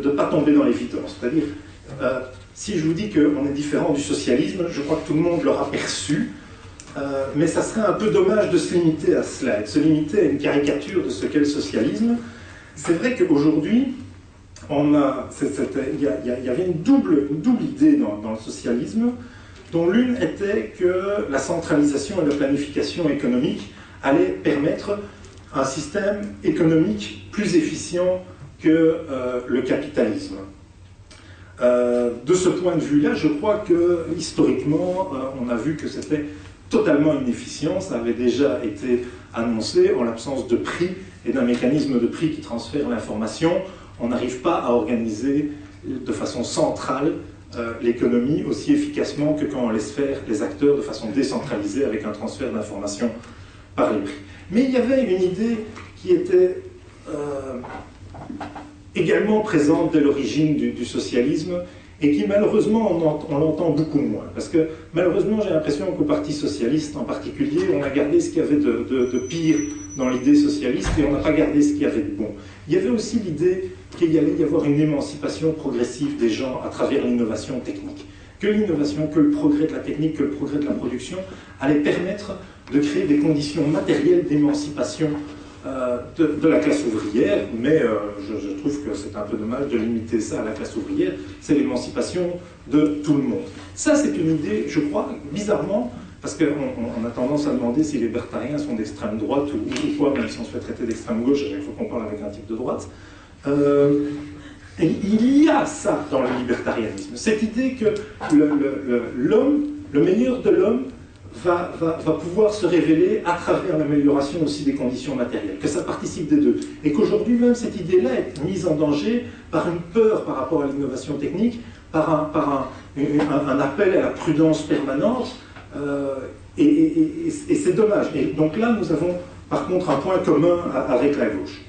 de ne pas tomber dans l'évidence. C'est-à-dire, si je vous dis qu'on est différent du socialisme, je crois que tout le monde l'aura perçu, mais ça serait un peu dommage de se limiter à cela, de se limiter à une caricature de ce qu'est le socialisme. C'est vrai qu'aujourd'hui, il y avait une double idée dans le socialisme, dont l'une était que la centralisation et la planification économique allaient permettre un système économique plus efficient que le capitalisme. De ce point de vue-là, je crois que historiquement, on a vu que c'était totalement inefficient. Ça avait déjà été annoncé en l'absence de prix et d'un mécanisme de prix qui transfère l'information. On n'arrive pas à organiser de façon centrale l'économie aussi efficacement que quand on laisse faire les acteurs de façon décentralisée avec un transfert d'informations par les prix. Mais il y avait une idée qui était également présente dès l'origine du socialisme et qui malheureusement on l'entend beaucoup moins. Parce que malheureusement j'ai l'impression qu'au Parti socialiste en particulier, on a gardé ce qu'il y avait de pire dans l'idée socialiste et on n'a pas gardé ce qu'il y avait de bon. Il y avait aussi l'idée qu'il allait y avoir une émancipation progressive des gens à travers l'innovation technique. Que l'innovation, que le progrès de la technique, que le progrès de la production allait permettre de créer des conditions matérielles d'émancipation de la classe ouvrière, mais je trouve que c'est un peu dommage de limiter ça à la classe ouvrière, c'est l'émancipation de tout le monde. Ça, c'est une idée, je crois, bizarrement, parce qu'on a tendance à demander si les libertariens sont d'extrême droite ou quoi, même si on se fait traiter d'extrême gauche à chaque fois qu'on parle avec un type de droite. Et il y a ça dans le libertarianisme, cette idée que l'homme, le meilleur de l'homme, va pouvoir se révéler à travers l'amélioration aussi des conditions matérielles, que ça participe des deux. Et qu'aujourd'hui même, cette idée-là est mise en danger par une peur par rapport à l'innovation technique, par un appel à la prudence permanente, et c'est dommage. Et donc là, nous avons par contre un point commun avec la gauche.